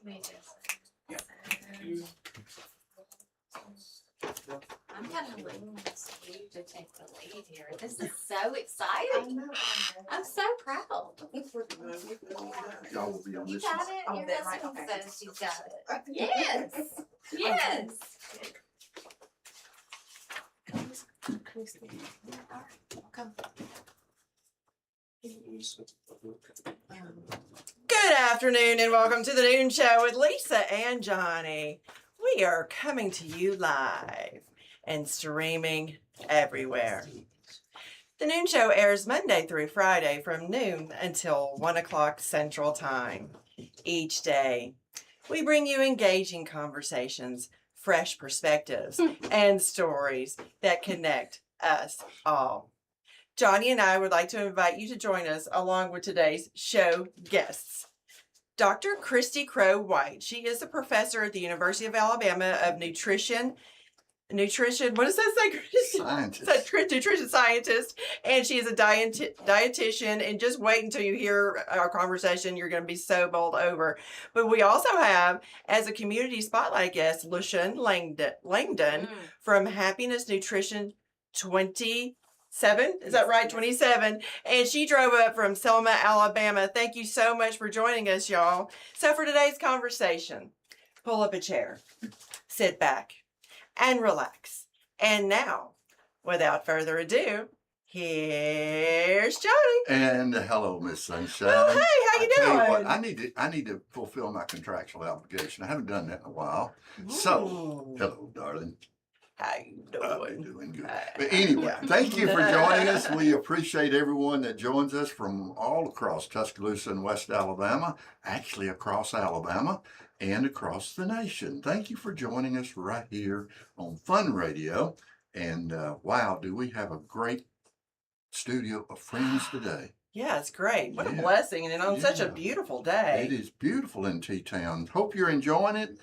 I'm kind of waiting for you to take the lead here. This is so exciting. I'm so proud. Y'all will be on You this. got it? Your husband says you got it. Yes. Yes. Come. Good afternoon and welcome to the Noon Show with Lisa and Johnny. We are coming to you live and streaming everywhere. The Noon Show airs Monday through Friday from noon until 1 o'clock Central Time. Each day, we bring you engaging conversations, fresh perspectives, and stories that connect us all. Johnny and I would like to invite you to join us along with today's show guests. Dr. Kristi Crowe-White. She is a professor at the University of Alabama of nutrition, what does that say, Kristi? Scientist. Nutrition scientist, and she is a dietitian, and just wait until you hear our conversation. You're going to be so bowled over. But we also have, as a community spotlight guest, LaShun Langdon from Happiness Nutrition 27, is that right? 27. And she drove up from Selma, Alabama. Thank you so much for joining us, y'all. So for today's conversation, pull up a chair, sit back, and relax. And now, without further ado, here's Johnny. And hello, Miss Sunshine. Oh, hey, how you Tell doing? you what, I need to fulfill my contractual obligation. I haven't done that in a while. So, hello, darling. How you doing? Doing good. But anyway, thank you for joining us. We appreciate everyone that joins us from all across Tuscaloosa and West Alabama, actually across Alabama and across the nation. Thank you for joining us right here on Fun Radio. And wow, do we have a great studio of friends today. Yeah, it's great. What a blessing. And on such a beautiful day. It is beautiful in T-Town. Hope you're enjoying it.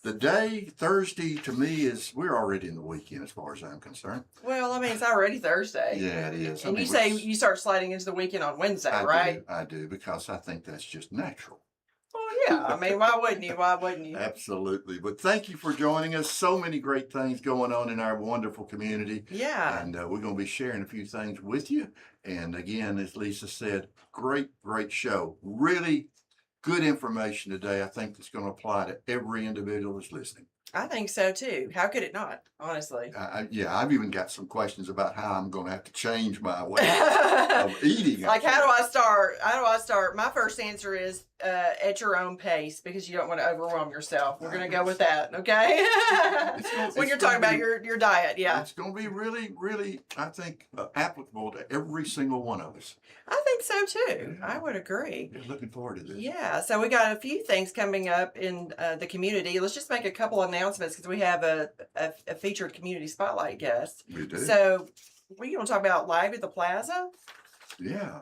The day, Thursday, to me, we're already in the weekend as far as I'm concerned. Well, I mean, it's already Thursday. Yeah, it is. And you say you start sliding into the weekend on Wednesday, right? I do, because I think that's just natural. Well, yeah. I mean, why wouldn't you? Why wouldn't you? Absolutely. But thank you for joining us. So many great things going on in our wonderful community. Yeah. And we're going to be sharing a few things with you. And again, as Lisa said, great show. Really good information today. I think it's going to apply to every individual that's listening. I think so too. How could it not, honestly? I've even got some questions about how I'm going to have to change my way of eating. Like, how do I start? My first answer is at your own pace, because you don't want to overwhelm yourself. We're going to go with that, okay? When you're talking about your diet, yeah. It's going to be really, I think, applicable to every single one of us. I think so too. I would agree. Looking forward to this. Yeah, so we got a few things coming up in the community. Let's just make a couple announcements, because we have a featured community spotlight guest. We do. So we're going to talk about Live at the Plaza. Yeah,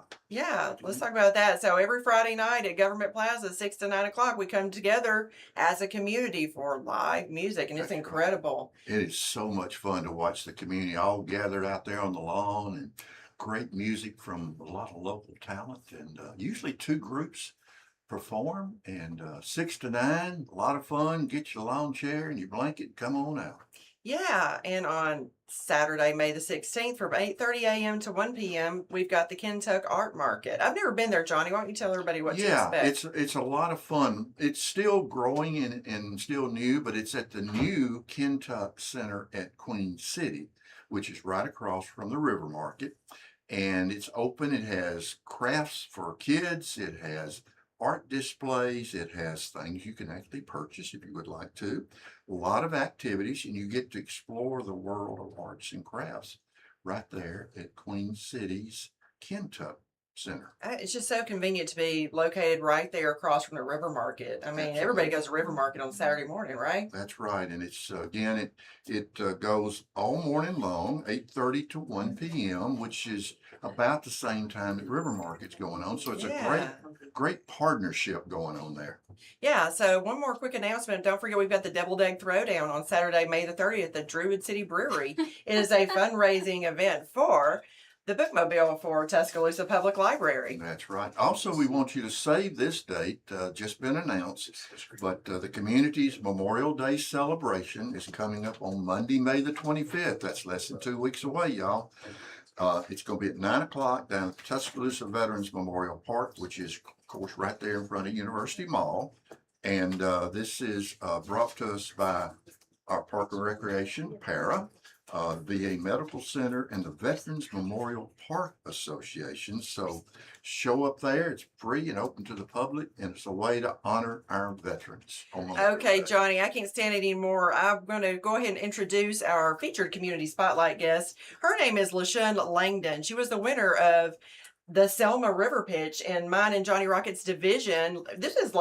let's talk about that. So every Friday night at Government Plaza, 6 to 9 o'clock, we come together as a community for live music, and it's incredible. It is so much fun to watch the community all gathered out there on the lawn, and great music from a lot of local talent, and usually two groups perform, and 6 to 9, a lot of fun. Get your lawn chair and your blanket, come on out. Yeah, and on Saturday, May the 16th, from 8:30 a.m. to 1 p.m., we've got the Kentuck Art Market. I've never been there, Johnny. Why don't you tell everybody what to expect? Yeah, it's a lot of fun. It's still growing and still new, but it's at the new Kentuck Center at Queen City, which is right across from the River Market. And it's open. It has crafts for kids. It has art displays. It has things you can actually purchase if you would like to. A lot of activities, and you get to explore the world of arts and crafts right there at Queen City's Kentuck Center. It's just so convenient to be located right there across from the River Market. I mean, everybody goes to River Market on Saturday morning, right? That's right. And it's, again, it goes all morning long, 8:30 to 1 p.m., which is about the same time that River Market's going on. So it's a great partnership going on there. Yeah, so one more quick announcement. Don't forget, we've got the Deviled Egg Throwdown on Saturday, May the 30th at the Druid City Brewery. It is a fundraising event for the bookmobile for Tuscaloosa Public Library. That's right. Also, we want you to save this date, just been announced, but the community's Memorial Day celebration is coming up on Monday, May the 25th. That's less than 2 weeks away, y'all. It's going to be at 9 o'clock down at the Tuscaloosa Veterans Memorial Park, which is, of course, right there in front of University Mall. And this is brought to us by our Park and Recreation, PARA, VA Medical Center, and the Veterans Memorial Park Association. So show up there. It's free and open to the public, and it's a way to honor our veterans. On Memorial Okay, Day. Johnny, I can't stand it anymore. I'm going to go ahead and introduce our featured community spotlight guest. Her name is LaShun Langdon. She was the winner of the Selma River Pitch in mine and Johnny Rocket's division. This was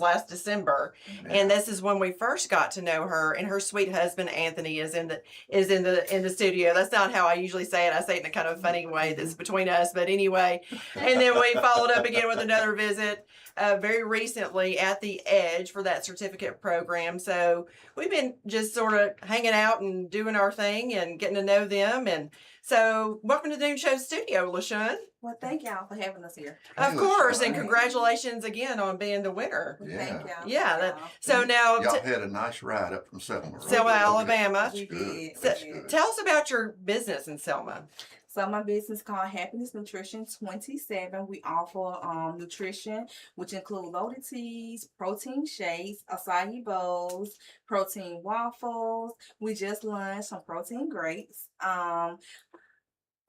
last December, and this is when we first got to know her. And her sweet husband Anthony is in the studio. That's not how I usually say it. I say it in a kind of funny way that's between us. But anyway, and then we followed up again with another visit very recently at the Edge for that certificate program. So we've been just sort of hanging out and doing our thing and getting to know them. And so welcome to the Noon Show studio, LaShun. Well, thank y'all for having us here. Of Hey, course, LaShun. and congratulations again on being the winner. Well, Yeah. Thank y'all. Yeah, Thank y'all. So now, Y'all had a nice ride up from Selma. right? Selma, Okay. Alabama. That's We good. did. That's We good. did. Tell us about your business in Selma. So my business called Happiness Nutrition 27. We offer nutrition, which include loaded teas, protein shakes, acai bowls, protein waffles. We just launched some protein grapes.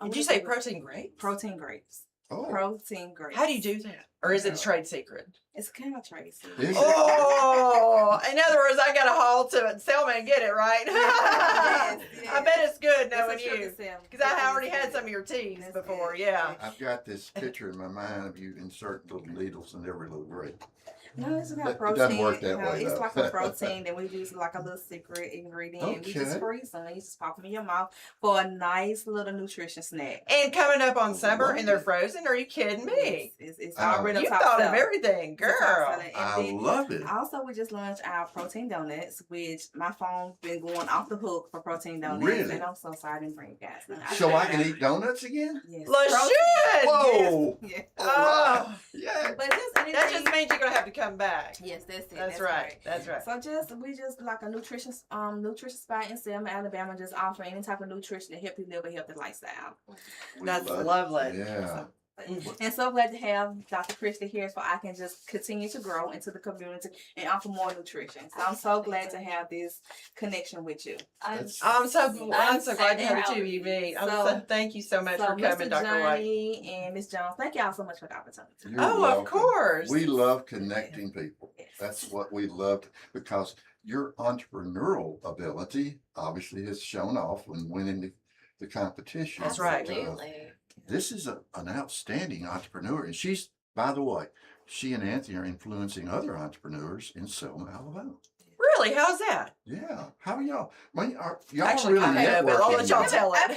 Did you say protein grapes? protein grapes? Oh, Protein grapes. How do you do that? Or is it a trade secret? It's kind of Tracy. Is it? Oh, in other words, I got to haul to Selma and get it, right? Yes, I bet it's good It's knowing a trip you. to Selma. Because I It already is had good. some of your teas That's before, good. yeah. I've got this picture in my mind of you inserting little needles in every little grape. No, it's It got doesn't protein. work that No, way, it's though. like a protein that we use like a little secret ingredient. We just Okay. freeze them. You just pop them in your mouth for a nice little nutrition snack. And coming up on summer and they're Love it. frozen, are you kidding me? It's Oh. already You top thought of seller. everything, It's a top girl. seller. And I then love it. also, we just launched our protein donuts, which my phone's been going off the hook for protein donuts. Really? And I'm so sorry I didn't bring you guys none. So I can eat donuts again? Yes. LaShun! Whoa! Yes. All right. Oh, Yeah. But just anything. that just means you're going to have to come back. Yes, that's it. That's right. That's right. So we just like a nutrition spot in Selma, Alabama, just offer any type of nutrition to help you live a healthy lifestyle. We That's love it. lovely. Yeah. And so glad to have Dr. Kristi here so I can just continue to grow into the community and offer more nutrition. So I'm so glad to have this connection with you. I'm so glad to have the proud two of of you meet. So- Thank you so much So for coming, Mr. Dr. White. Johnnie and Miss Jones, thank y'all so much for the opportunity. You're Oh, welcome. of course. We love connecting people. Yes. That's what we love because your entrepreneurial ability obviously has shown off when winning the competition. That's right. Absolutely. This is an outstanding entrepreneur. And she's, by the way, she and Anthony are influencing other entrepreneurs in Selma, Alabama. Really? How's that? Yeah. How are y'all? Y'all Actually, really I know, but I'll let networking. y'all tell Let me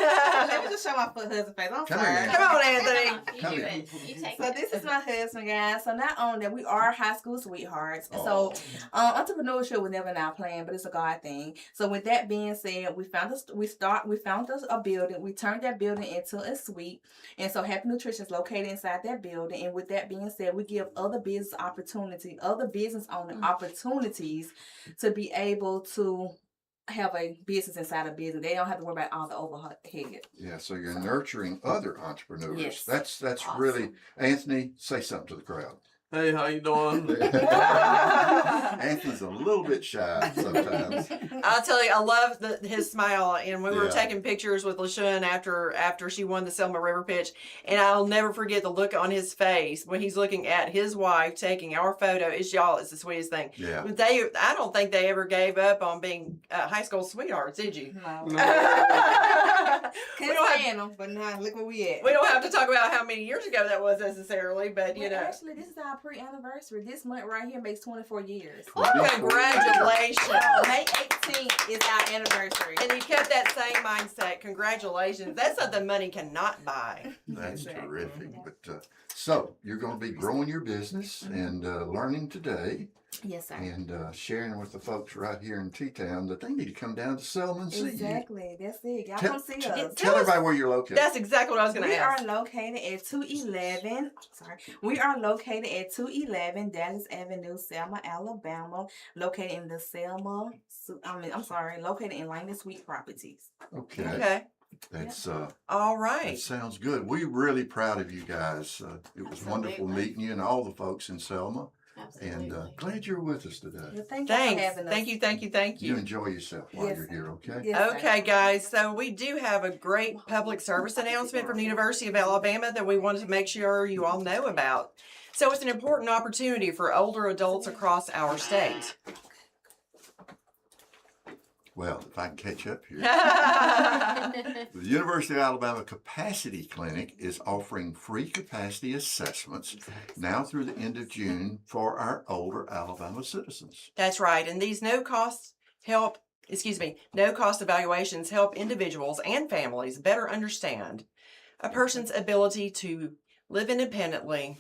it. just show my husband face. I'm Come sorry. here. Come on, Anthony. You Come do here. it. You take So it. this is my husband, guys. So not only that, we are high school sweethearts. Oh. So entrepreneurship was never in our plan, but it's a God thing. So with that being said, we found us a building. We turned that building into a suite, and so Happy Nutrition is located inside that building. And with that being said, we give other business owner opportunities to be able to have a business inside a business. They don't have to worry about all the overhead. Yeah, so you're nurturing other entrepreneurs. Yes. That's Awesome. really, Anthony, say something to the crowd. Hey, how you doing? Anthony's a little bit shy sometimes. I'll tell you, I love his smile. And we were Yeah. taking pictures with LaShun after she won the Selma River Pitch. And I'll never forget the look on his face when he's looking at his wife taking our photo. It's the sweetest thing. Yeah. But I don't think they ever gave up on being high school sweethearts, did you? No. we, Couldn't don't have, stand them, but now look where we at. we don't have to talk about how many years ago that was necessarily, but you Well, know. actually, this is our pre-anniversary. This month right here makes 24 years. Congratulations. May 18th is our anniversary. And you kept that same mindset. Congratulations. That's something money cannot buy. That's Exactly. terrific. But so you're going to be growing your business and learning today. Yes, sir. and sharing with the folks right here in T-Town that they need to come down to Selma and see you. Exactly. That's it. Y'all Tell- come see tell- us. Tell everybody where you're located. That's exactly what I was going to We ask. are located at 211. Sorry, we are located at 211 Dallas Avenue, Selma, Alabama. Located in the Selma. Located in Langdon Suite Properties. Okay. Okay. That's All that right. sounds good. We're really proud of you guys. It was wonderful Absolutely. meeting you and all the folks in Selma. Absolutely. And glad you're with us today. Well, thank you for Thanks. having us. Thank You you. enjoy yourself while Yes, you're here, okay? Yes, sir. Okay, guys, so we do have a great public service announcement from the University of Alabama that we wanted to make sure you all know about. So it's an important opportunity for older adults across our state. Well, if I can catch up here. That's The University of Alabama Capacity Clinic is offering free capacity assessments now through the end of June for our older Alabama citizens. right, and these no cost evaluations help individuals and families better understand a person's ability to live independently,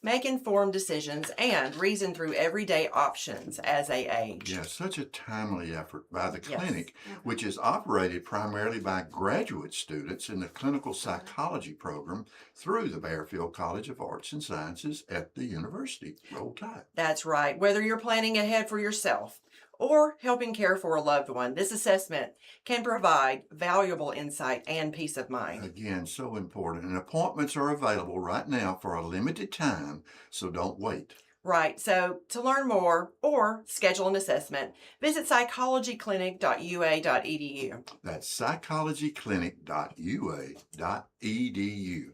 make informed decisions, and reason through everyday options as they age. Yeah, such a timely effort by the Yes. clinic, which is operated primarily by graduate students in the clinical psychology program through the Bearfield College of Arts and Sciences at the university. Roll Tide. That's right. Whether you're planning ahead for yourself or helping care for a loved one, this assessment can provide valuable insight and peace of mind. Again, so important. And appointments are available right now for a limited time, so don't wait. Right. So to learn more or schedule an assessment, visit psychologyclinic.ua.edu. That's psychologyclinic.ua.edu.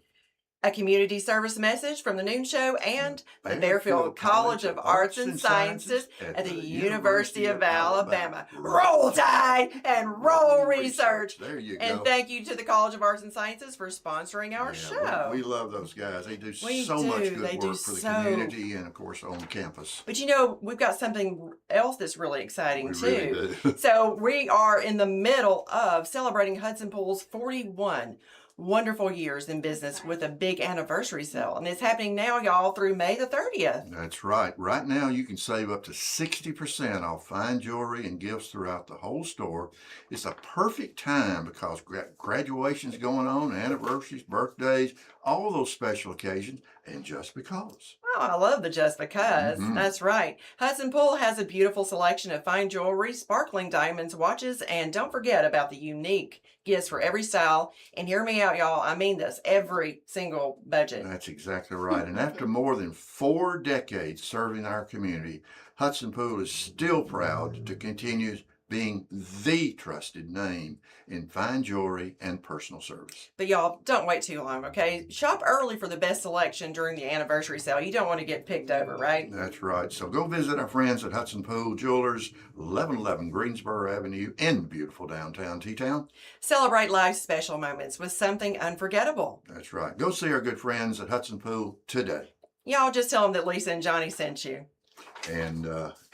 A community service message from the Noon Show and the Bearfield College of Arts and Sciences at the University of Alabama. Roll Tide and roll research. There you And go. thank you to the College of Arts and Sciences for sponsoring our Yeah, show. We love those guys. They do We so do. much They good do work for the so- community and, of course, on campus. But you know, we've got something else that's really exciting We too. really do. So we are in the middle of celebrating Hudson Pool's 41 wonderful years in business with a big anniversary sale. And it's happening now, y'all, through May the 30th. That's right. Right now, you can save up to 60% off fine jewelry and gifts throughout the whole store. It's a perfect time because graduation's going on, anniversaries, birthdays, all those special occasions, and just because. Oh, I love the just because. Mhm. That's right. Hudson Pool has a beautiful selection of fine jewelry, sparkling diamonds, watches, and don't forget about the unique gifts for every style. And hear me out, y'all. I mean this, every single budget. That's exactly right. And after more than 4 decades serving our community, Hudson Pool is still proud to continue being the trusted name in fine jewelry and personal service. But y'all, don't wait too long, okay? Shop early for the best selection during the anniversary sale. You don't want to get picked over, right? That's right. So go visit our friends at Hudson Pool Jewelers, 1111 Greensboro Avenue in beautiful downtown T-Town. Celebrate life's special moments with something unforgettable. That's right. Go see our good friends at Hudson Pool today. Y'all just tell them that Lisa and Johnnie sent you. And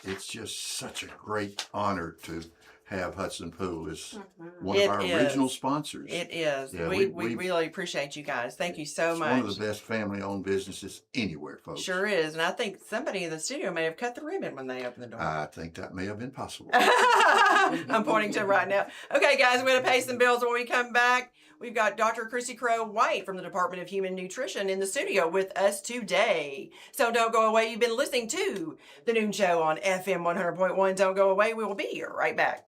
it's just such a great honor to have Hudson Pool as one It of our is. original sponsors. It is. Yeah, we we- really appreciate you guys. Thank you so It's much. one of the best family-owned businesses anywhere, folks. Sure is. And I think somebody in the studio may have cut the ribbon when they opened the door. I think that may have been possible. I'm pointing to it right now. Okay, guys, we're going to pay some bills when we come back. We've got Dr. Kristi Crowe-White from the Department of Human Nutrition in the studio with us today. So don't go away. You've been listening to The Noon Show on FM 100.1. Don't go away. We will be right back.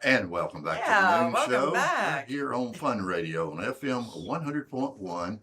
And welcome back to Yeah, the Noon welcome Show. back. We're here on Fun Radio on FM 100.1.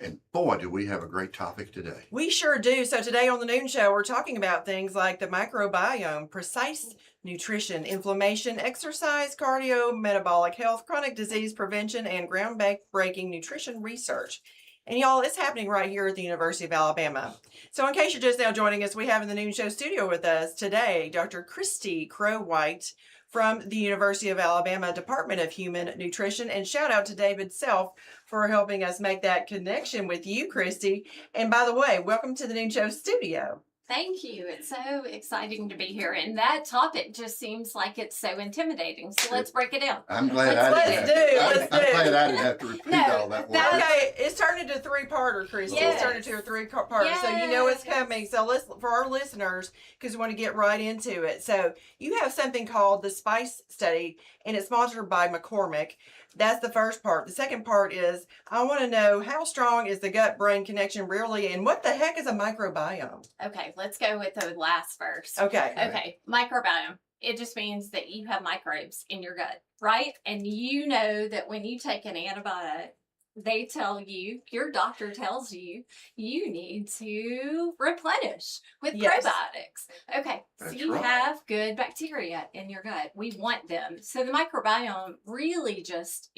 And boy, do we have a great topic today. We sure do. So today on the Noon Show, we're talking about things like the microbiome, precise nutrition, inflammation, exercise, cardio, metabolic health, chronic disease prevention, and groundbreaking nutrition research. And y'all, it's happening right here at the University of Alabama. So in case you're just now joining us, we have in the Noon Show studio with us today Dr. Kristi Crowe-White from the University of Alabama Department of Human Nutrition. And shout out to David Self for helping us make that connection with you, Kristi. And by the way, welcome to the Noon Show studio. Thank you. It's so exciting to be here. And that topic just seems like it's so intimidating. So let's break it down. I'm glad Let's I didn't let's I'm do. glad I didn't have to repeat No, all that that- word. Okay, it's turned into a three-parter, Kristi. Yes. It's turned into a three-parter, so you know it's Yes. coming. So let's, for our listeners, because we want to get right into it. So you have something called the Spice Study, and it's sponsored by McCormick. That's the first part. The second part is I want to know how strong is the gut-brain connection really, and what the heck is a microbiome? Okay, let's go with the last first. Okay. Okay, microbiome. It just means that you have microbes in your gut, right? And you know that when you take an antibiotic, they tell you, your doctor tells you, you need to replenish with Yes. probiotics. Okay, so That's you right. have good bacteria in your gut. We want them. So the microbiome really just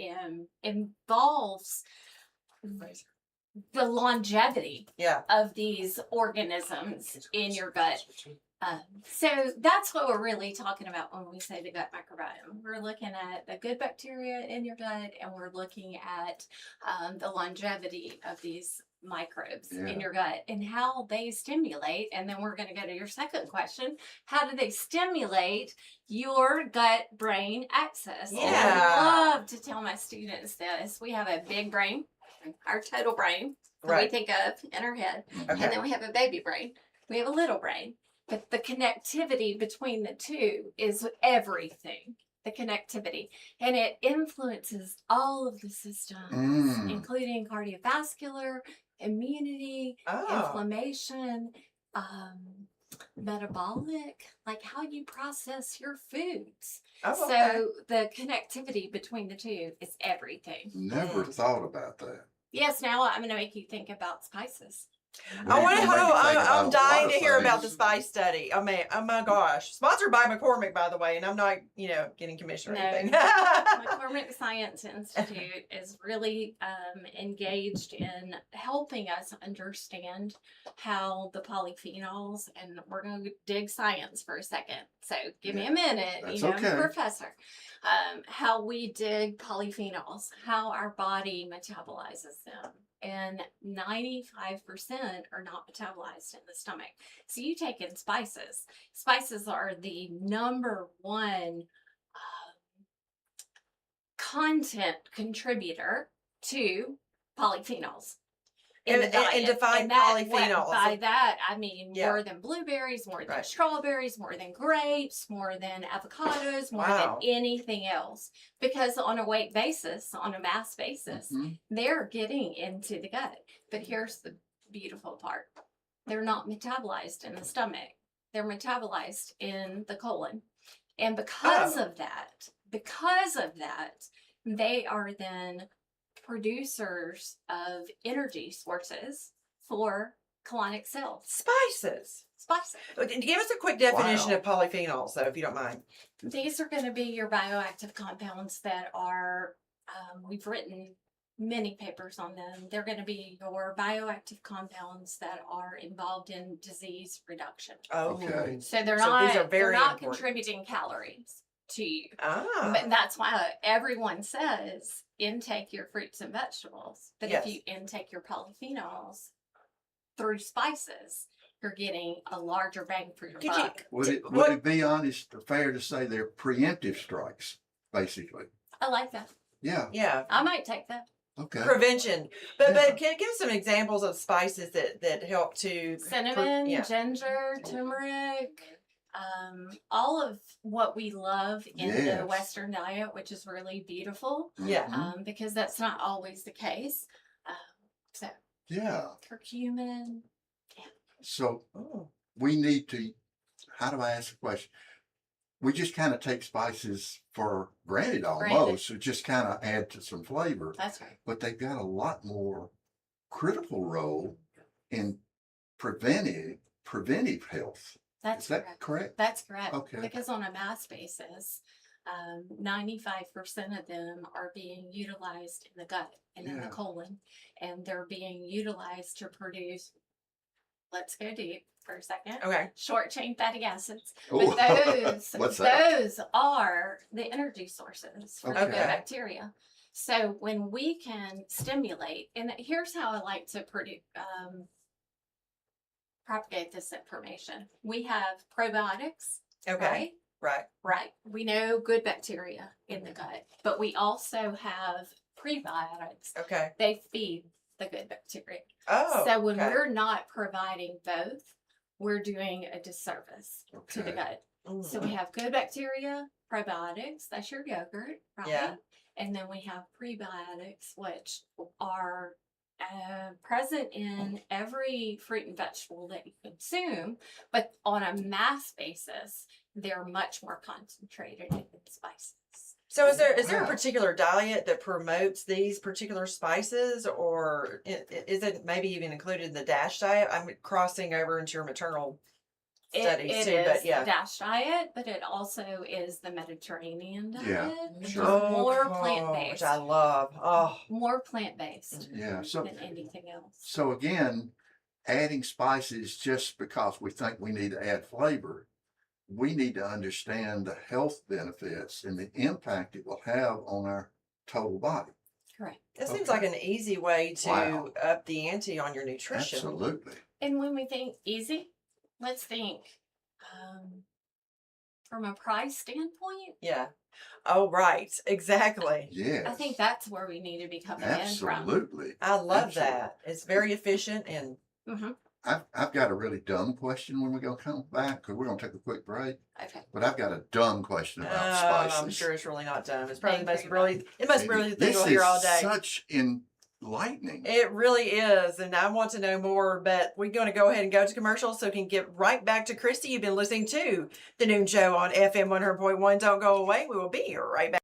involves the longevity Yeah. of these organisms in your gut. So that's what we're really talking about when we say the gut microbiome. We're looking at the good bacteria in your gut, and we're looking at the longevity of these microbes Yeah. in your gut and how they stimulate. And then we're going to go to your second question. How do they stimulate your gut-brain axis? And Yeah. I love to tell my students this. We have a big brain, our total brain that we Right. think of in our head. Okay. And then we have a baby brain. We have a little brain. But the connectivity between the two is everything. The connectivity. And it influences all of the systems, including cardiovascular, immunity, Oh. inflammation, metabolic, like how you process your foods. Oh, okay. So the connectivity between the two is everything. Never thought about that. Yes, now I'm going to make you think about spices. I want to. Make me think I'm about a lot dying of to hear about the things. Spice Study. I mean, oh my gosh, sponsored by McCormick, by the way, and I'm not, getting commission or No. anything. McCormick Science Institute is really engaged in helping us understand how the polyphenols, and we're going to dig science for a second. So give me a minute, That's I'm okay. a professor. How we dig polyphenols, how our body metabolizes them. And 95% are not metabolized in the stomach. So you take in spices. Spices are the number one content contributor to polyphenols in the And diet. define that- polyphenols. By that, I mean Yeah. more than blueberries, more than Right. strawberries, more than grapes, more than avocados, more Wow. than anything else. Because on a weight basis, on a mass basis, Mhm. they're getting into the gut. But here's the beautiful part. They're not metabolized in the stomach. They're metabolized in the colon. And because of that, they are then producers of energy sources for colonic cells. Spices. Spices. Give us a quick definition Wow. of polyphenols, though, if you don't mind. These are going to be your bioactive compounds that are, we've written many papers on them. They're going to be your bioactive compounds that are involved in disease reduction. Oh, Okay. So they're So not, these are they're very not important. contributing calories to you. Ah. But that's why everyone says intake your fruits and vegetables. But Yes. if you intake your polyphenols through spices, you're getting a larger bang for your Could you- buck. Would What- it be honest, fair to say they're preemptive strikes, basically? I like that. Yeah. Yeah. I might take that. Okay. Prevention. But Yeah. can you give some examples of spices that help to Cinnamon, yeah. ginger, turmeric, all of what we love in the Yes. Western diet, which is really beautiful, Yeah. Mhm. because that's not always the case. So Yeah. curcumin. So Oh. we need to, how do I ask the question? we just kind of take spices for granted Granted. almost. So just kind of add to some flavor. That's right. But they've got a lot more critical role in preventive health. That's Is that correct. correct? That's correct. Okay. Because on a mass basis, 95% of them are being utilized in the gut and in the Yeah. colon, and they're being utilized to produce, let's go deep for a second, Okay. short chain fatty acids. Oh, But those, what's that? those are the energy sources for the good Okay. bacteria. So when we can stimulate, and here's how I like to propagate this information. We have probiotics, Okay. right? Right. Right. We know good bacteria in the gut, but we also have prebiotics. Okay. They feed the good bacteria. Oh. So when okay. we're not providing both, we're doing a disservice to the Okay. gut. Mm. So we have good bacteria, probiotics, that's your yogurt, right? Yeah. And then we have prebiotics, which are present in every fruit and vegetable that you consume, but on a mass basis, they're much more concentrated in spices. So is there a Wow. particular diet that promotes these particular spices, or is it maybe even included in the DASH diet? I'm crossing over into your maternal studies It too, is but yeah. the DASH diet, but it also is the Mediterranean diet, Yeah, which sure. is more Oh, plant-based. which I love. Oh, More plant-based Yeah. So than anything else. So again, adding spices just because we think we need to add flavor, we need to understand the health benefits and the impact it will have on our total body. Correct. it seems Okay. like an easy way to Wow. up the ante on your nutrition. Absolutely. And when we think easy, let's think from a price standpoint. Yeah. Oh, right. Exactly. Yes. I think that's where we need to be coming in from. Absolutely. I love Absolutely. that. It's very efficient and Mhm. I've got a really dumb question when we're going to come back because we're going to take a quick break. Okay. But I've got a dumb question about spices. I'm sure it's really not dumb. It's probably the Thank most you. really it must be really the thing This we'll hear all is day. such enlightening. It really is, and I want to know more, but we're going to go ahead and go to commercial so we can get right back to Kristi. You've been listening to The Noon Show on FM 100.1. Don't go away. We will be here right back.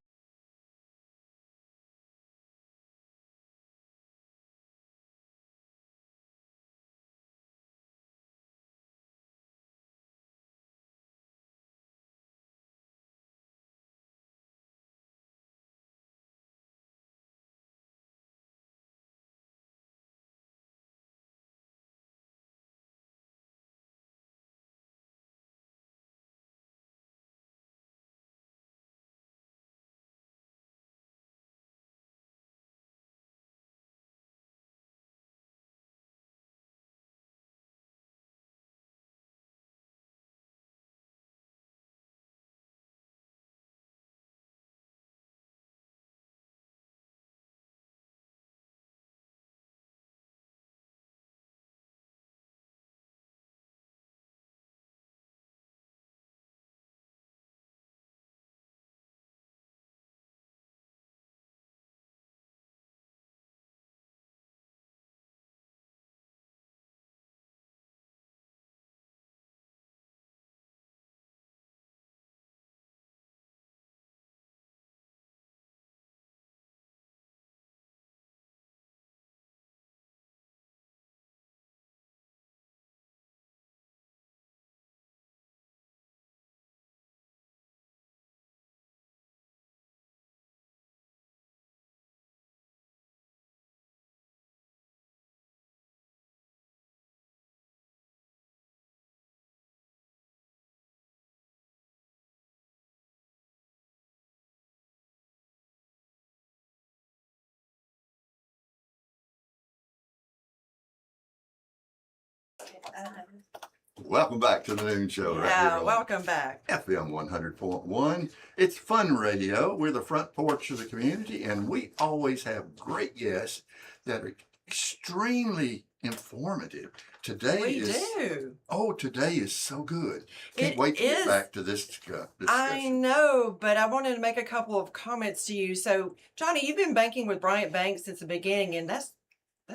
Welcome back to the Noon Show right here Yeah, on welcome back. FM 100.1. It's fun radio. We're the front porch of the community, and we always have great guests that are extremely informative. Today We is do. today is so good. Can't It wait to get is. back to this I discussion. know, but I wanted to make a couple of comments to you. So, Johnnie, you've been banking with Bryant Bank since the beginning, and that's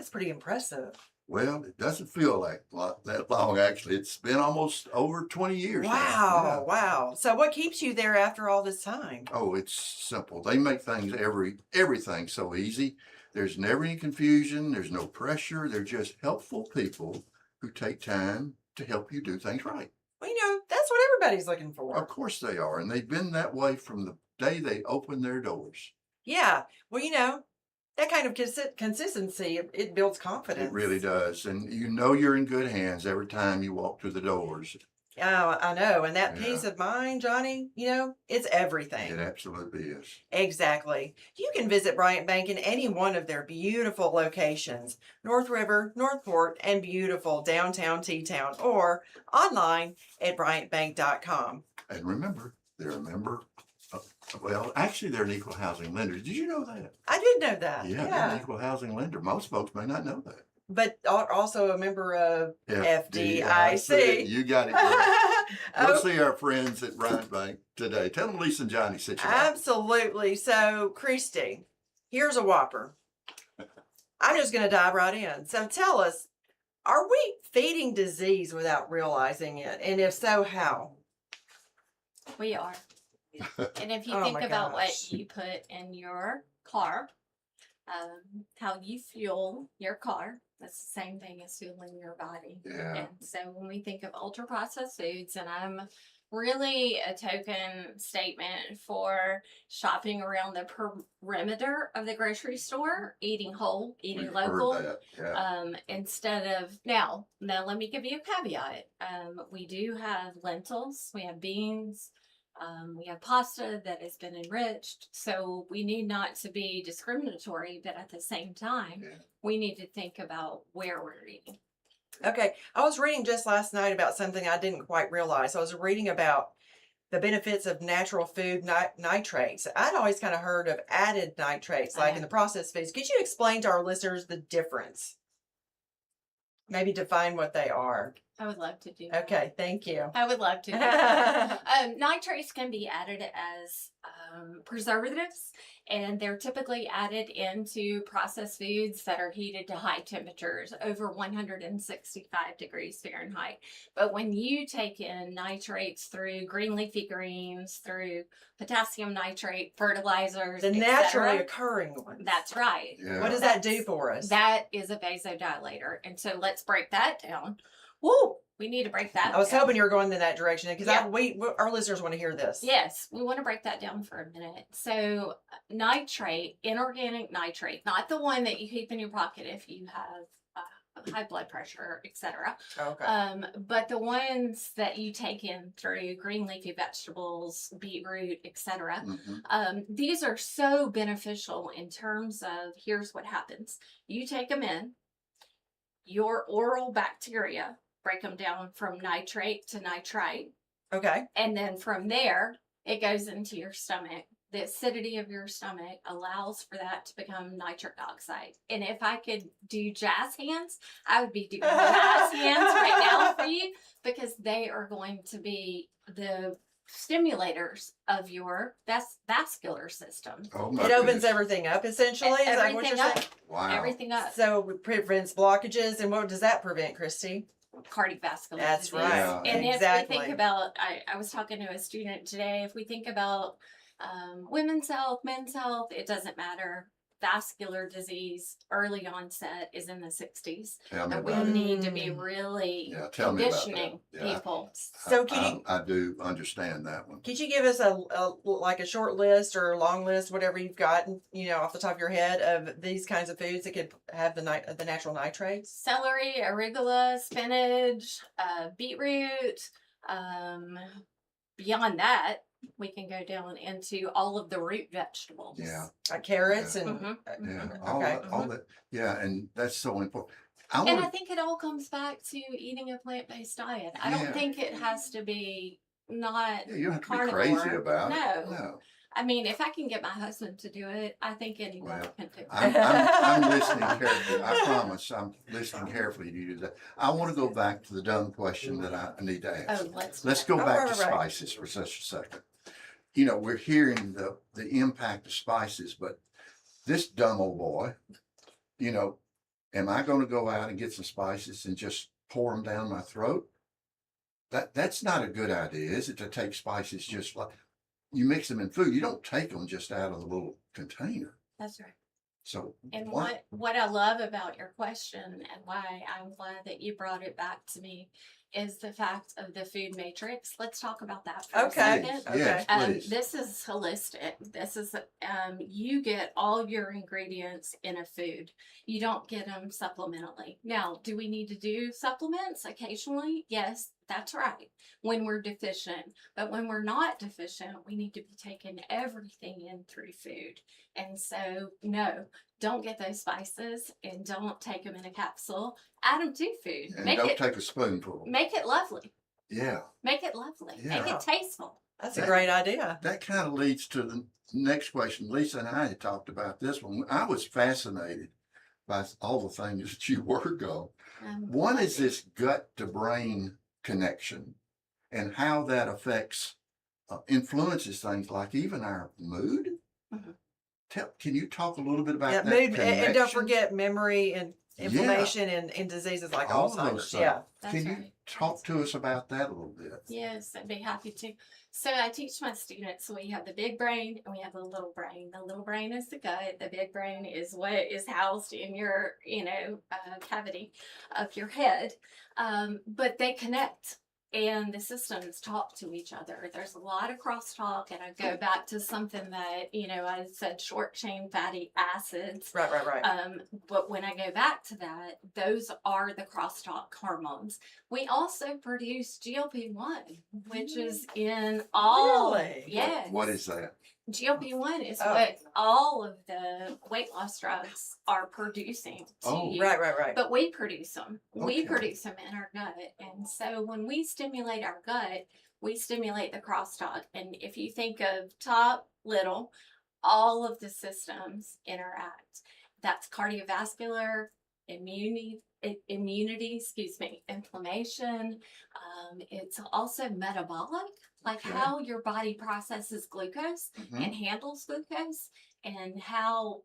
pretty impressive. Well, it doesn't feel like that long, actually. It's been almost over 20 years now. Wow, Yeah. wow. So what keeps you there after all this time? Oh, it's simple. They make things everything so easy. There's never any confusion. There's no pressure. They're just helpful people who take time to help you do things right. Well, that's what everybody's looking for. Of course they are. And they've been that way from the day they opened their doors. Yeah. Well, that kind of consistency, it builds confidence. It really does. And you're in good hands every time you walk through the doors. Oh, I know. And that Yeah. peace of mind, Johnnie, it's everything. It absolutely is. Exactly. You can visit Bryant Bank in any one of their beautiful locations, North River, Northport, and beautiful downtown T-Town, or online at bryantbank.com. And remember, they're a member. Well, actually, they're an equal housing lender. Did you know that? I did know that. Yeah, they're an equal housing lender. Most folks may not know that. But also a member of FDIC. You got it. Girl. Go Oh, see our friends at Bryant Bank today. Tell them Lisa and Johnny sent you out. absolutely. So, Kristi, here's a whopper. I'm just going to dive right in. So tell us, are we feeding disease without realizing it? And if so, how? We are. And if you Oh think my about what gosh. you put in your car, how you fuel your car, that's the same thing as fueling your body. Yeah. And so when we think of ultra processed foods, and I'm really a token statement for shopping around the perimeter of the grocery store, eating whole, eating We've local. heard that. Yeah. Instead of now let me give you a caveat. We do have lentils, we have beans, we have pasta that has been enriched, so we need not to be discriminatory, but at the same time, Yeah. we need to think about where we're eating. Okay. I was reading just last night about something I didn't quite realize. I was reading about the benefits of natural food nitrates. I'd always kind of heard of added nitrates, like in the processed foods. Could you explain to our listeners the difference? Maybe define what they are. I would love to do that. Okay, thank you. I would love to do that. Nitrates can be added as preservatives, and they're typically added into processed foods that are heated to high temperatures, over 165 degrees Fahrenheit. But when you take in nitrates through green leafy greens, through potassium nitrate, fertilizers, The et naturally cetera, occurring ones. that's right. Yeah. What does that do for us? That is a vasodilator. And so let's break that down. Woo! We need to break that I was down. hoping you were going in that direction because Yeah. our listeners want to hear this. Yes, we want to break that down for a minute. So, nitrate, inorganic nitrate, not the one that you keep in your pocket if you have high blood pressure, etc. Okay. But the ones that you take in through green leafy vegetables, beetroot, etc. Mhm. These are so beneficial in terms of here's what happens: you take them in, your oral bacteria break them down from nitrate to nitrite. Okay. And then from there, it goes into your stomach. The acidity of your stomach allows for that to become nitric oxide. And if I could do jazz hands, I would be doing jazz hands right now for you, because they are going to be the stimulators of your vascular system. Oh my It opens goodness. everything up, essentially. Is that what Everything you're up. saying? Wow. Everything up. So it prevents blockages. And what does that prevent, Kristi? Cardiovascular That's disease. right. Yeah. And Exactly. if we think about, I was talking to a student today, if we think about women's health, men's health, it doesn't matter. Vascular disease, early onset, is in the 60s. Tell me And we about it. need to be really Yeah, tell me about that. conditioning Yeah. people. So can you I do understand that one. Could you give us a short list or a long list, whatever you've got, off the top of your head, of these kinds of foods that could have the natural nitrates? Celery, arugula, spinach, beetroot. Beyond that, we can go down into all of the root vegetables. Yeah. Carrots and Mhm. Yeah. Okay. All that. Yeah. And that's so important. And I want think it all comes back to eating a plant-based diet. I Yeah. don't think it has to be not you don't have to be carnivore. crazy about it. No. No. I mean, if I can get my husband to do it, I think anyone Well, can do it. I'm listening carefully. I promise I'm listening carefully to you. I want to go back to the dumb question that I need to ask. Oh, let's Let's go Oh, back right, to right. spices for such a second. We're hearing the impact of spices, but this dumb old boy, am I going to go out and get some spices and just pour them down my throat? That's not a good idea, is it? To take spices just like you mix them in food. You don't take them just out of the little container. That's right. So And why- what I love about your question and why I'm glad that you brought it back to me is the fact of the food matrix. Let's talk about that for Okay. a second. Yes, please. This is holistic. This is you get all your ingredients in a food. You don't get them supplementally. Now, do we need to do supplements occasionally? Yes, that's right. When we're deficient, but when we're not deficient, we need to be taking everything in through food. And so, no, don't get those spices and don't take them in a capsule. Add them to food. and Make don't it take a spoonful. make it lovely. Yeah. Make it lovely. Make Yeah. it tasteful. That's a great idea. That kind of leads to the next question. Lisa and I had talked about this one. I was fascinated by all the things that you work on. One is this gut to brain connection and how that affects, influences things like even our mood. Mhm. Can you talk a little bit about Yeah, that mood, and don't connection? forget memory and Yeah. inflammation and diseases like All of those Alzheimer's. things. Yeah. That's Can you right. talk to us about that a little bit? Yes, I'd be happy to. So I teach my students, we have the big brain and we have the little brain. The little brain is the gut. The big brain is what is housed in your, cavity of your head. But they connect and the systems talk to each other. There's a lot of crosstalk, and I go back to something that, I said short chain fatty acids. Right. But when I go back to that, those are the crosstalk hormones. We also produce GLP-1, which is in all. Really? Yes. What is that? GLP-1 is Oh. what all of the weight loss drugs are producing to Oh. you. Right. But we produce them. We Okay. produce them in our gut. And so when we stimulate our gut, we stimulate the crosstalk. And if you think of top, little, all of the systems interact. That's cardiovascular, immunity, inflammation. It's also metabolic, like Okay. how your body processes glucose Mhm. and handles glucose, and how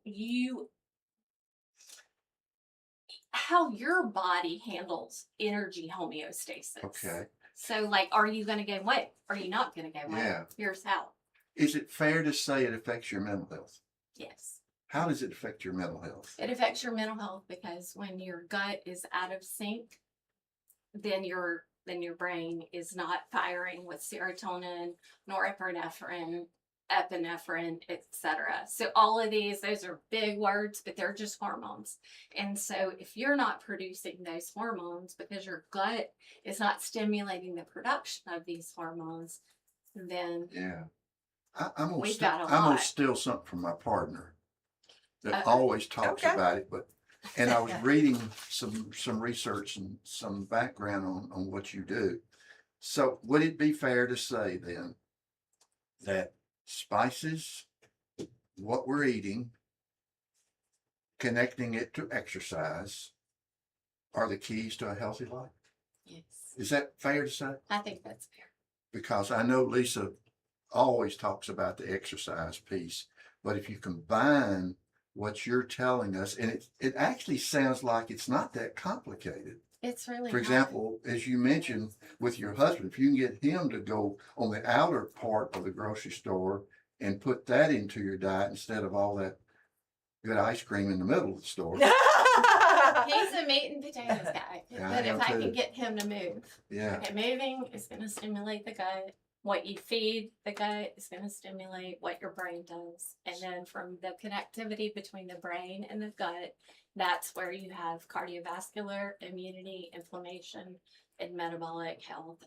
your body handles energy homeostasis. Okay. So, like, are you going to gain weight? Are you not going to gain weight? Yeah. Here's how. Is it fair to say it affects your mental health? Yes. How does it affect your mental health? It affects your mental health because when your gut is out of sync, then your brain is not firing with serotonin, norepinephrine, epinephrine, etc. So all of those are big words, but they're just hormones. And so if you're not producing those hormones because your gut is not stimulating the production of these hormones, then Yeah. I'm gonna We've got a I'm gonna lot. steal something from my partner that Uh-oh. always talks Okay. about it, and I was reading some research and some background on what you do. So would it be fair to say then that spices, what we're eating, connecting it to exercise, are the keys to a healthy life? yes, Is that fair to say? I think that's fair. Because I know Lisa always talks about the exercise piece, but if you combine what you're telling us, and it actually sounds like it's not that complicated. It's really For not. example, as you mentioned with your husband, if you can get him to go on the outer part of the grocery store and put that into your diet instead of all that good ice cream in the middle of the store. He's a meat and potatoes guy. Yeah, But I if am I too. can get him to move, Yeah. okay, moving is going to stimulate the gut. What you feed the gut is going to stimulate what your brain does. And then from the connectivity between the brain and the gut, that's where you have cardiovascular, immunity, inflammation, and metabolic health,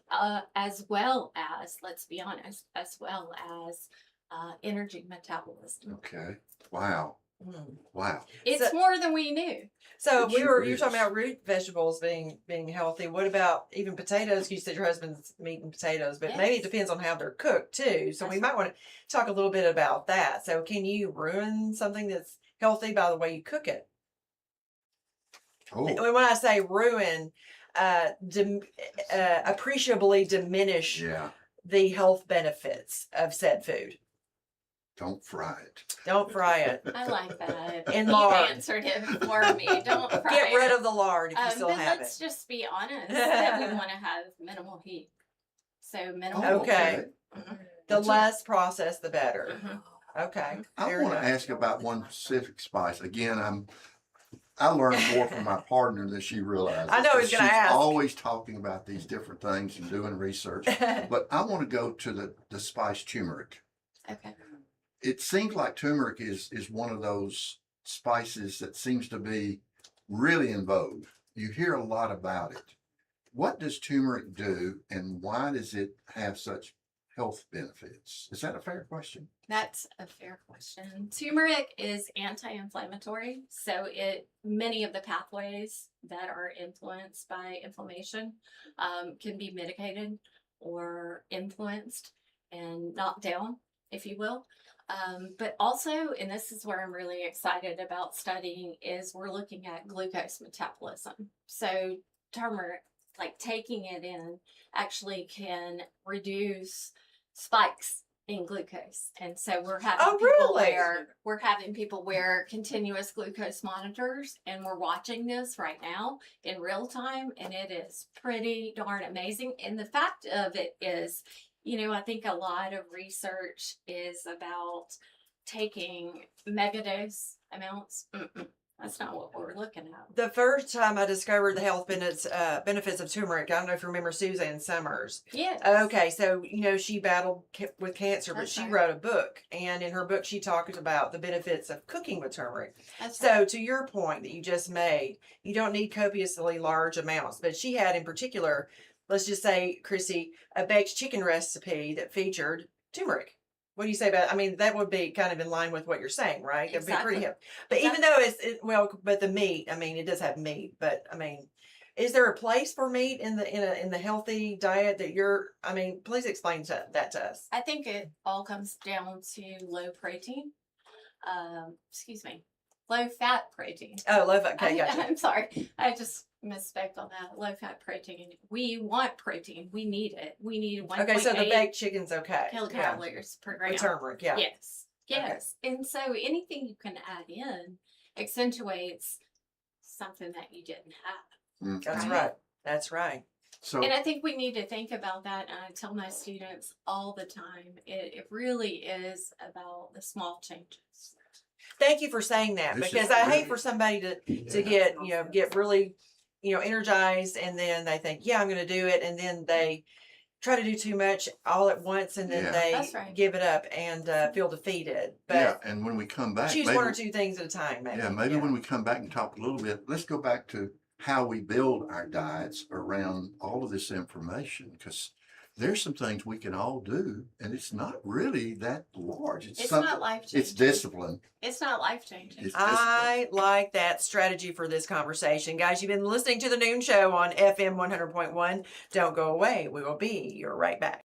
as well as, let's be honest, as well as energy metabolism. Okay. Wow. Wow. It's So- more than we knew. So It you sure were talking is. about root vegetables being healthy. What about even potatoes? You said your husband's meat and potatoes, but maybe it Yes. depends on how they're cooked too. So we That's might want to talk a little bit about that. So can you ruin something that's healthy by the way you cook it? Oh, And when I say ruin, appreciably diminish yeah. the health benefits of said food. don't fry it. Don't fry it. I like that. In You lard. answered it for me. Don't fry Get rid it. of the lard if you still but have let's it. just be honest that we want to have minimal heat. So minimal. Oh, Okay. Mhm. The That's less processed, the better. Mhm. Okay. I fair want to enough. ask about one specific spice. Again, I learn more from my partner than she realizes. I know he's gonna She's ask. always talking about these different things and doing research. But I want to go to the spice turmeric. Okay. It seems like turmeric is one of those spices that seems to be really in vogue. You hear a lot about it. What does turmeric do, and why does it have such health benefits? Is that a fair question? That's a fair question. Turmeric is anti-inflammatory, so many of the pathways that are influenced by inflammation can be mitigated or influenced and knocked down, if you will. But also, and this is where I'm really excited about studying, is we're looking at glucose metabolism. So turmeric, like taking it in, actually can reduce spikes in glucose. And so we're having Oh, people really? wear continuous glucose monitors, and we're watching this right now in real time, and it is pretty darn amazing. And the fact of it is, I think a lot of research is about taking megadose amounts. That's not what we're looking at. The first time I discovered the health benefits of turmeric, I don't know if you remember Suzanne Summers. Yes. Okay, so she battled with cancer, but That's she right. wrote a book, and in her book she talked about the benefits of cooking with turmeric. That's So to your point that you just made, you don't need copiously large amounts, but she had in particular, let's just say, Kristi, a baked chicken recipe that featured turmeric. What do you say about it? I mean, that would be kind of in line with what you're saying, right? That'd be pretty Exactly. healthy. But even though but the meat, I mean, it does have meat, but I mean, is there a place for meat in the healthy diet that please explain that to us. I think it all comes down to low protein. Low fat protein. Oh, low fat. Okay, gotcha. I'm sorry. I just misspoke on that. Low fat protein. We want protein. We need it. We need 1.8 Okay, so the baked chicken's okay. kilocalories per gram. With turmeric, yeah. Yes. Yes. And so anything you can add in accentuates something that you didn't have. That's Right. right. That's right. So And I think we need to think about that. And I tell my students all the time, it really is about the small changes. Thank you for saying that, This is because I hate really- for somebody to Yeah. get really energized, and then they think, yeah, I'm going to do it, and then they try to do too much all at once, and then Yeah. they That's right. give it up and feel defeated. yeah, But and when we come back, choose maybe, one or two things at a time. Maybe. yeah, maybe when we come back and talk a little bit, let's go back to how we build our diets around all of this information, because there's some things we can all do, and it's not really that large. It's something, not life changing. it's discipline. It's not life changing. It's discipline. I like that strategy for this conversation. Guys, you've been listening to The Noon Show on FM 100.1. Don't go away. We will be right back.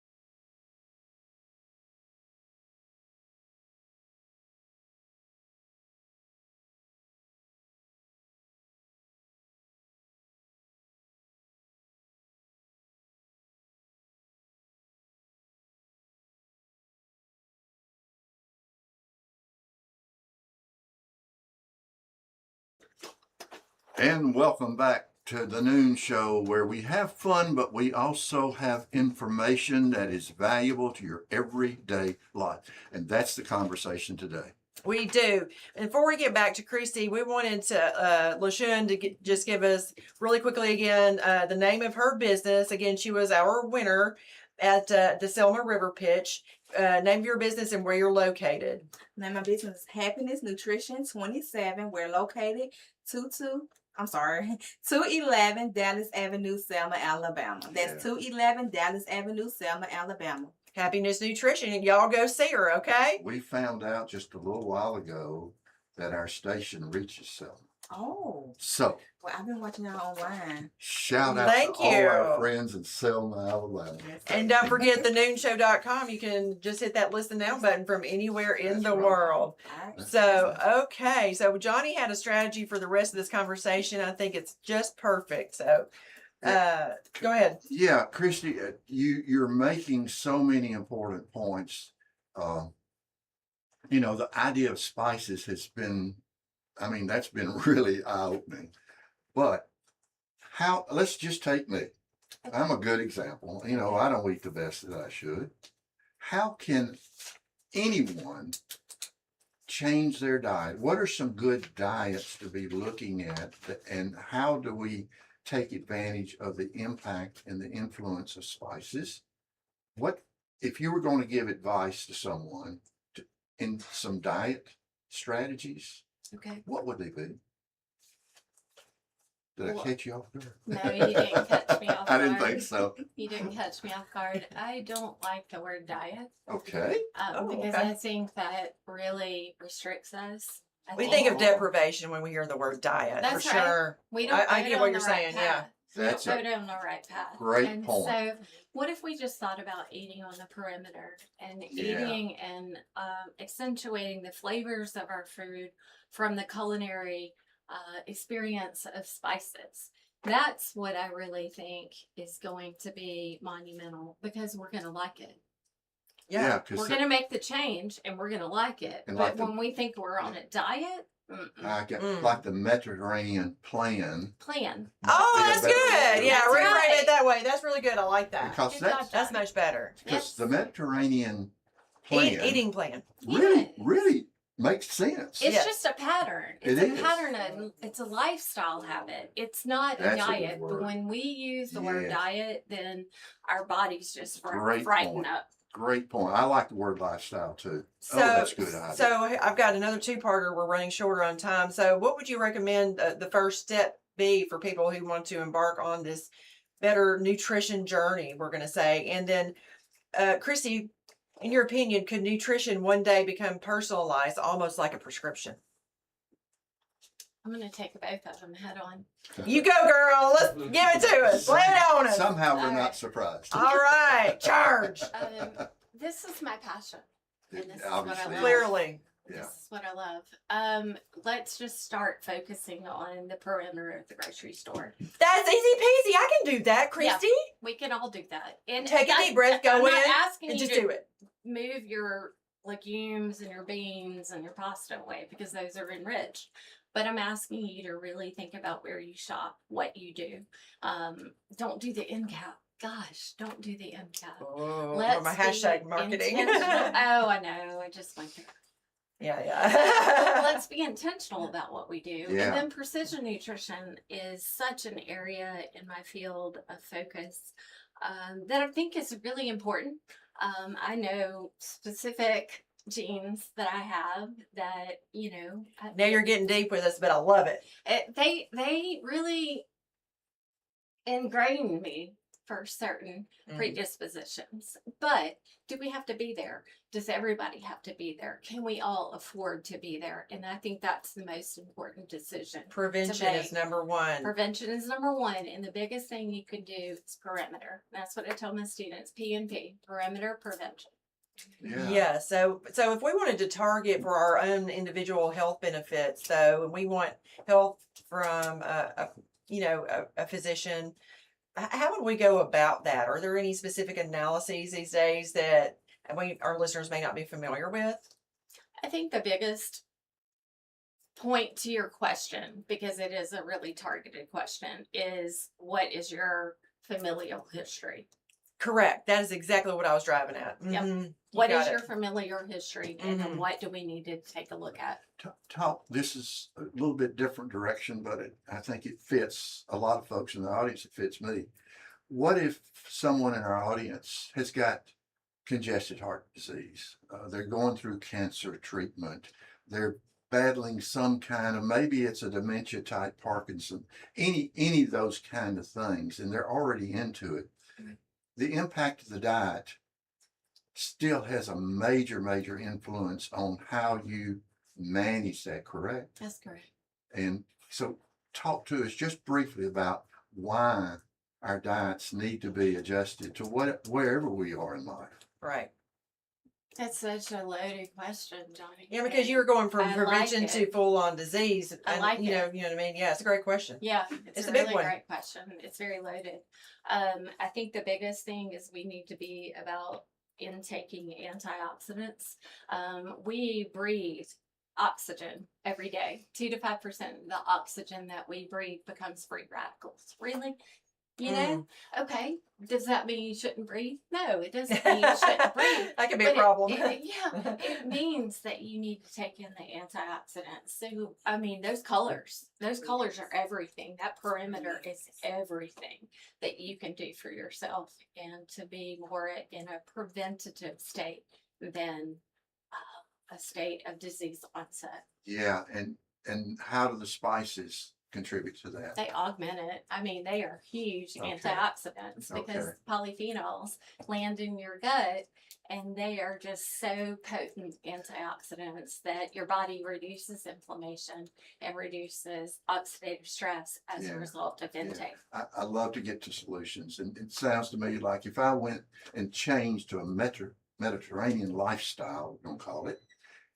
And welcome back to the Noon Show, where we have fun, but we also have information that is valuable to your everyday life. And that's the conversation today. We do. And before we get back to Kristi, we wanted to LaShun to just give us really quickly again the name of her business. Again, she was our winner at the Selma River Pitch. Name of your business and where you're located. Now my business is Happiness Nutrition 27. We're located 211 Dallas Avenue, Selma, Alabama. That's 211 Dallas Avenue, Selma, Alabama. Happiness Nutrition, and y'all go see her, okay? We found out just a little while ago that our station reaches Selma. Oh, So, well, I've been watching y'all online. shout out Thank to all our you. friends in Selma, Alabama. And don't forget thenoonshow.com. You can just hit that listen now button from anywhere in That's the right. world. All right. So, okay. So Johnnie had a strategy for the rest of this conversation. I think it's just perfect. So, go ahead. Yeah, Kristi, you're making so many important points. the idea of spices has been, I mean, that's been really eye-opening. But let's just take me. I'm a good example. I don't eat the best that I should. How can anyone change their diet? What are some good diets to be looking at, and how do we take advantage of the impact and the influence of spices? What if you were going to give advice to someone in some diet strategies? Okay. What would they be? Did I Well, catch you off guard? No, you didn't catch me off I didn't guard. think so. You didn't catch me off guard. I don't like the word diet Okay. because okay. I think that really restricts us. We think think of Oh. deprivation when we hear the word diet, That's for right. sure. we don't I go get down what the you're right saying, yeah. path. We That's don't a go down the right path. great and point. So, what if we just thought about eating on the perimeter and Yeah. eating and accentuating the flavors of our food from the culinary experience of spices? That's what I really think is going to be monumental because we're going to like it. Yeah. because We're going to make the change and we're going to like it. And But like the- when we think we're on a diet, I got Mm. like the Mediterranean plan. plan. Oh, might be a that's better way good. to Yeah, That's reframe right. it that way. That's really good. I like that. Because Good that's job, That's Johnny. much better. because the Mediterranean plan Eating plan. really, Yes. really makes sense. It's Yes. just a pattern. It It's a is. pattern and it's a lifestyle habit. It's not a That's a good diet. But word. when we use the word Yes. diet, then our bodies just Great frighten point. up. Great point. I like the word lifestyle too. So, that's a good idea. so I've got another two-parter. We're running shorter on time. So what would you recommend the first step be for people who want to embark on this better nutrition journey, we're going to say? And then, Kristi, in your opinion, could nutrition one day become personalized, almost like a prescription? I'm going to take both of them head on. You go, girl. Let's give it to us. Lay it on us. Somehow we're All not right. surprised. All right. Charge. This is my passion. And this is what I Obviously, love. Clearly. Yeah. This is what I love. Let's just start focusing on the perimeter of the grocery store. That's easy peasy. I can do that, Yeah. Kristi. We can all do that. And Take a deep breath, go I'm not in, asking and you just to do it. move your legumes and your beans and your pasta away because those are enriched. But I'm asking you to really think about where you shop, what you do. Don't do the end cap. Gosh, don't do the end cap. Oh, Let's my be hashtag marketing. intentional. Oh, I know. I just went there. Yeah. Let's be intentional about what we do. Yeah. And then precision nutrition is such an area in my field of focus that I think is really important. I know specific genes that I have that, Now you're getting deep with us, but I love it. they really ingrain me for certain predispositions. But do we have to be there? Does everybody have to be there? Can we all afford to be there? And I think that's the most important decision. Prevention is number one. Prevention is number one, and the biggest thing you can do is perimeter. That's what I tell my students: P&P, perimeter prevention. Yeah. So if we wanted to target for our own individual health benefits, though, and we want help from a physician, how would we go about that? Are there any specific analyses these days that our listeners may not be familiar with? I think the biggest point to your question, because it is a really targeted question, is what is your familial history? Correct. That is exactly what I was driving at. Yep. Mhm. What got is it. your familial history, and Mhm. what do we need to take a look at? This is a little bit different direction, but I think it fits a lot of folks in the audience. It fits me. What if someone in our audience has got congested heart disease? They're going through cancer treatment. They're battling some kind of, maybe it's a dementia type Parkinson, any of those kind of things, and they're already into it. The impact of the diet still has a major influence on how you manage that, correct? That's correct. And so talk to us just briefly about why our diets need to be adjusted to wherever we are in life. Right. That's such a loaded question, Johnny. Yeah, because And you're going from I prevention like to it. full on disease. I And, like you know it. what I mean? Yeah, it's a great question. Yeah, It's it's a a big really one. great question. It's very loaded. I think the biggest thing is we need to be about intaking antioxidants. We breathe oxygen every day. 2 to 5% of the oxygen that we breathe becomes free radicals. Really? You know? Okay. Does that mean you shouldn't breathe? No, it doesn't mean you shouldn't breathe. That could be a But problem. it means that you need to take in the antioxidants. So, I mean, those colors are everything. That perimeter is everything that you can do for yourself and to be more in a preventative state than a state of disease onset. Yeah, and how do the spices contribute to that? They augment it. I mean, they are huge Okay. antioxidants because Okay. polyphenols land in your gut and they are just so potent antioxidants that your body reduces inflammation and reduces oxidative stress as Yeah. a result of intake. I love to get to solutions, and it sounds to me like if I went and changed to a Mediterranean lifestyle, we're gonna call it,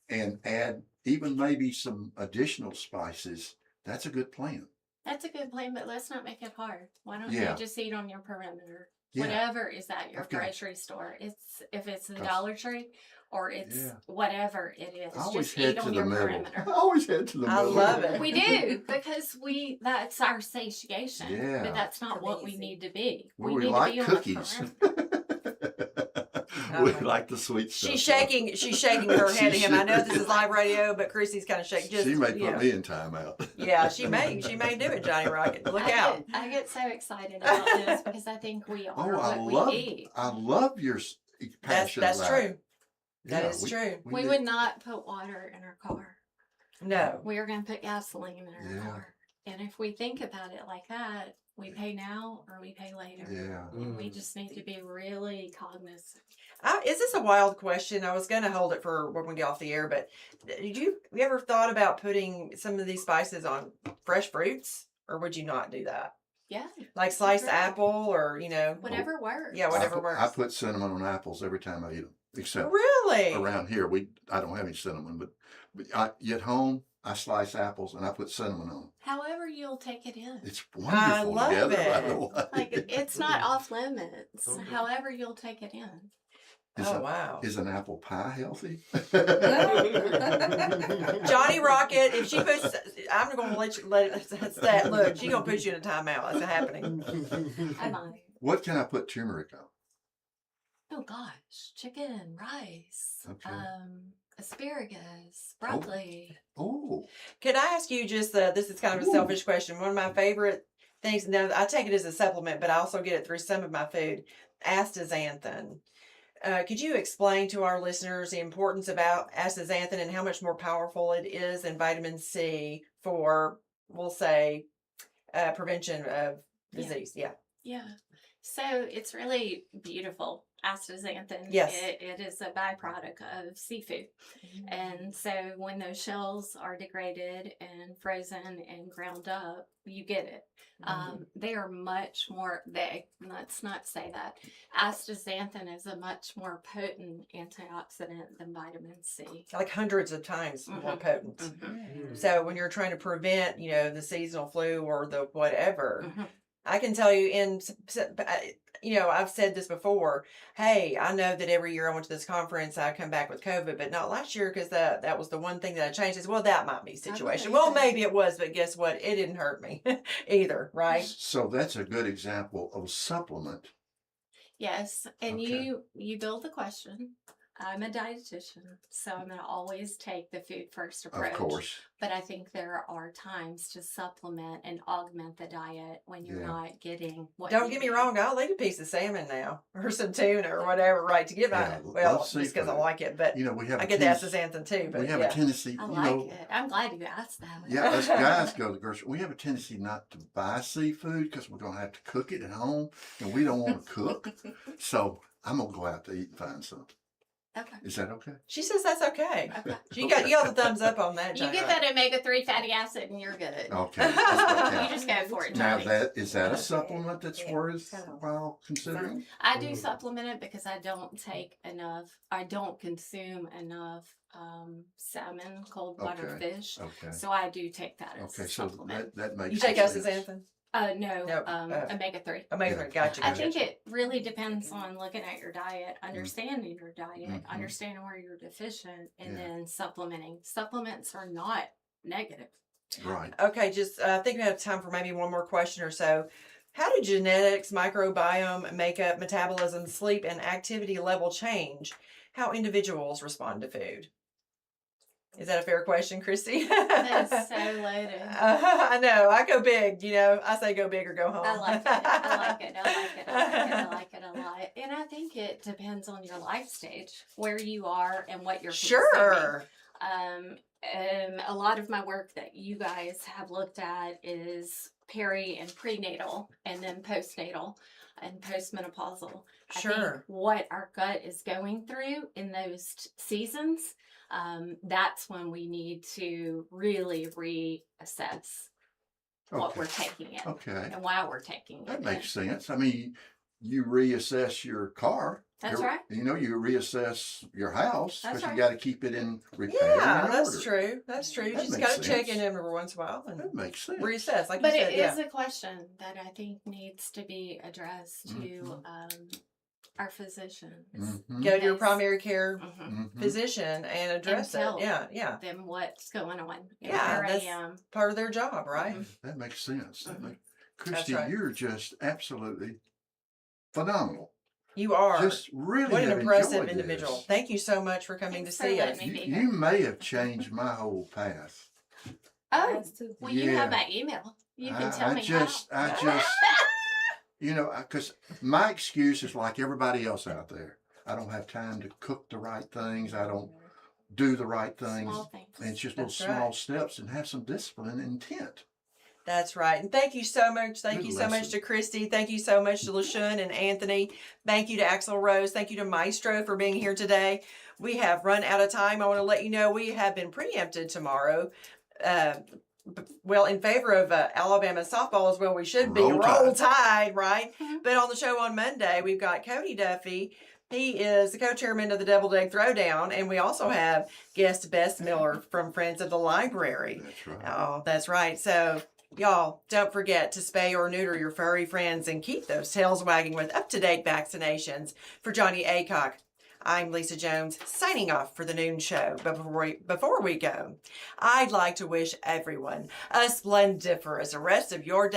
and add even maybe some additional spices, that's a good plan. That's a good plan, but let's not make it hard. Why don't Yeah. you just eat on your perimeter? Yeah. Whatever is at your Okay. grocery store. If it's the Cause- Dollar Tree or it's Yeah. whatever it is. I always Just head eat to on the your middle. perimeter. I always head to the I middle. love it. We do because that's our satiation. Yeah. But that's not what we Amazing. need to be. We need like to be on cookies. the perimeter. We my like the sweet stuff. She's shaking her head at She him. I know should. this is live radio, but Chrissy's kind of shaking. Just, She may you put know. me in timeout. Yeah, she may do it, Johnny Rocket. Look out. I get so excited about this because I think we are what we eat. I love your passion. That's about true. it. That Yeah, is true. We need- would not put water in our car. No. We are going to put gasoline in our Yeah. car. And if we think about it like that, we pay now or we pay later. Yeah. And we just need to be really cognizant. Is this a wild question? I was going to hold it for when we get off the air, but have you ever thought about putting some of these spices on fresh fruits, or would you not do that? Yeah. Like sliced Sure. apple, or Whatever works. Yeah, whatever I works. put cinnamon on apples every time I eat them. Except Really? around here, I don't have any cinnamon, but at home I slice apples and I put cinnamon on them. However you'll take it in. It's wonderful love together. By it. the way. Like it's not off limits. Okay. However you'll take it in. Wow. Is an apple pie healthy? Johnny Rocket, if she puts, I'm going to let it, that's that. Look, she's going to put you in a timeout. That's happening. I might. What can I put turmeric on? Oh gosh, chicken, rice, Okay. asparagus, broccoli. Oh, Could I ask you just, this is kind of a selfish question. One of my favorite things, now I take it as a supplement, but I also get it through some of my food, astaxanthin. Could you explain to our listeners the importance about astaxanthin and how much more powerful it is than vitamin C for, we'll say, prevention of disease? Yeah. Yeah. So it's really beautiful. Astaxanthin. Yes. It is a byproduct of seafood. And so when those shells are degraded and frozen and ground up, you get it. They are much more, let's not say that. Astaxanthin is a much more potent antioxidant than vitamin C. Like hundreds of times more Mhm. potent. Mhm. So when you're trying to prevent, the seasonal flu or the whatever, Mhm. I can tell you I've said this before. Hey, I know that every year I went to this conference, I come back with COVID, but not last year because that was the one thing that I changed. Is well, that might be a situation. Well, maybe it was, but guess what? It didn't hurt me either, right? So that's a good example of a supplement. Yes, and Okay. you build the question. I'm a dietitian, so I'm going to always take the food first approach. Of course. But I think there are times to supplement and augment the diet when you're Yeah. not getting what. Don't you get me need. wrong. I'll eat a piece of salmon now or some tuna or whatever, right? To get my Yeah, well, love just because I seafood. like it, but You know, we have I a get the Tennessee, astaxanthin too. But we have yeah. a tendency, I you like know, it. I'm glad you asked that. yeah, us guys go to the grocery. We have a tendency not to buy seafood because we're going to have to cook it at home and we don't want to cook. So I'm going to go out to eat and find something. Okay. Is that okay? She says that's okay. Okay. You got the thumbs up on that. You Johnny, get right? that omega-3 fatty acid and you're good. Okay. That's what You counts. just go for it, Now Johnny. is that a supplement that's worthwhile considering? I do supplement it because I don't consume enough salmon, cold water Okay. fish. Okay. So I do take that as Okay. a So supplement. that makes You take sense. astaxanthin. No, No, omega-3. Omega-3, gotcha. I gotcha. think it really depends on looking at your diet, understanding your diet, Mhm. understanding where you're deficient, and Yeah. then supplementing. Supplements are not negative. Right. Okay, just I think we have time for maybe one more question or so. How do genetics, microbiome, makeup, metabolism, sleep, and activity level change how individuals respond to food? Is that a fair question, Kristi? That's so loaded. I know. I go big. I say go big or go home. I like it. I like it. I like it. I like it. I like it a lot. And I think it depends on your life stage, where you are, and what you're consuming. Sure. A lot of my work that you guys have looked at is peri and prenatal, and then postnatal and postmenopausal. I think Sure. what our gut is going through in those seasons, that's when we need to really reassess what Okay. we're taking in Okay. and why we're taking it. That in. makes sense. I mean, you reassess your car. That's right. You reassess your house That's because you right. got to keep it in repair. Yeah, and in that's order. true. That's true. You That just makes got to check sense. in every once in a while and That makes sense. reassess, like But you it said. is a question that I think needs to be addressed to our physicians. Mhm. Go to your Yes. primary care Mhm. Mhm. physician and address it. tell Yeah. Them what's going on. And Yeah, where I that's am. part of their job, right? Mhm. That makes sense. Mhm. That's Kristi, right. you're just absolutely phenomenal. You are. Just really What an have impressive enjoyed individual. this. Thank you so much for coming Thanks to for see letting us. me be You here. may have changed my whole path. Oh, Nice to- well, you have Yeah. my email. You can tell I me just, because my excuse is like everybody else out there. I don't have time to cook the right things. I don't do the right how. things. Small things. And it's just little That's small right. steps and have some discipline and intent. That's right. And thank you so much. Thank Good you so much lesson. to Kristi. Thank you so much to LaShun and Anthony. Thank you to Axel Rose. Thank you to Maestro for being here today. We have run out of time. I want to let you know we have been preempted tomorrow. Well, in favor of Alabama softball as well, we should be. Roll Tide, right? Mhm. But on the show on Monday, we've got Cody Duffy. He is the co-chairman of the Deviled Egg Throwdown, and we also have guest Bess Miller from Friends of the Library. That's right. Oh, that's right. So, y'all, don't forget to spay or neuter your furry friends and keep those tails wagging with up-to-date vaccinations. For Johnnie Aycock, I'm Lisa Jones, signing off for the noon show. But before we go, I'd like to wish everyone a splendiferous rest of your day.